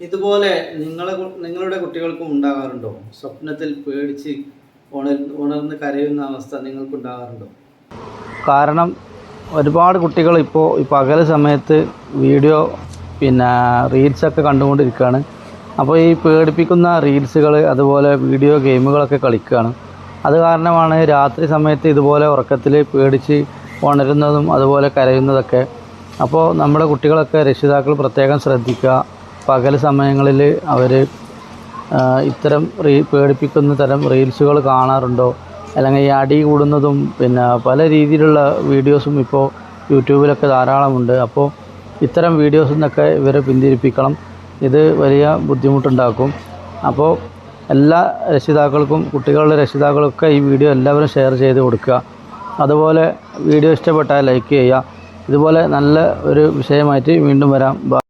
ഇതുപോലെ നിങ്ങളുടെ കുട്ടികൾക്കും ഉണ്ടാകാറുണ്ടോ? സ്വപ്നത്തിൽ പേടിച്ച് ഉണർന്ന് കരയുന്ന അവസ്ഥ നിങ്ങൾക്കുണ്ടാകാറുണ്ടോ? കാരണം ഒരുപാട് കുട്ടികൾ ഇപ്പോൾ ഈ പകൽ സമയത്ത് വീഡിയോ റീൽസൊക്കെ കണ്ടുകൊണ്ടിരിക്കുകയാണ്. അപ്പോൾ ഈ പേടിപ്പിക്കുന്ന റീൽസുകൾ അതുപോലെ വീഡിയോ ഗെയിമുകളൊക്കെ കളിക്കുകയാണ്. അത് കാരണമാണ് രാത്രി സമയത്ത് ഇതുപോലെ ഉറക്കത്തിൽ പേടിച്ച് ഉണരുന്നതും അതുപോലെ കരയുന്നതൊക്കെ. അപ്പോൾ നമ്മുടെ കുട്ടികളൊക്കെ രക്ഷിതാക്കൾ പ്രത്യേകം ശ്രദ്ധിക്കുക. പകൽ സമയങ്ങളിൽ അവർ ഇത്തരം പേടിപ്പിക്കുന്ന തരം റീൽസുകൾ കാണാറുണ്ടോ, അല്ലെങ്കിൽ ഈ അടി കൂടുന്നതും പല രീതിയിലുള്ള വീഡിയോസും ഇപ്പോൾ യൂട്യൂബിലൊക്കെ ധാരാളമുണ്ട്. അപ്പോൾ ഇത്തരം വീഡിയോസിൽ നിന്നൊക്കെ ഇവരെ പിന്തിരിപ്പിക്കണം. ഇത് വലിയ ബുദ്ധിമുട്ടുണ്ടാക്കും. അപ്പോൾ എല്ലാ രക്ഷിതാക്കൾക്കും കുട്ടികളുടെ രക്ഷിതാക്കൾക്കൊക്കെ ഈ വീഡിയോ എല്ലാവരും ഷെയർ ചെയ്ത് കൊടുക്കുക. അതുപോലെ വീഡിയോ ഇഷ്ടപ്പെട്ടാൽ ലൈക്ക് ചെയ്യുക. ഇതുപോലെ നല്ല ഒരു വിഷയമായിട്ട് വീണ്ടും വരാം.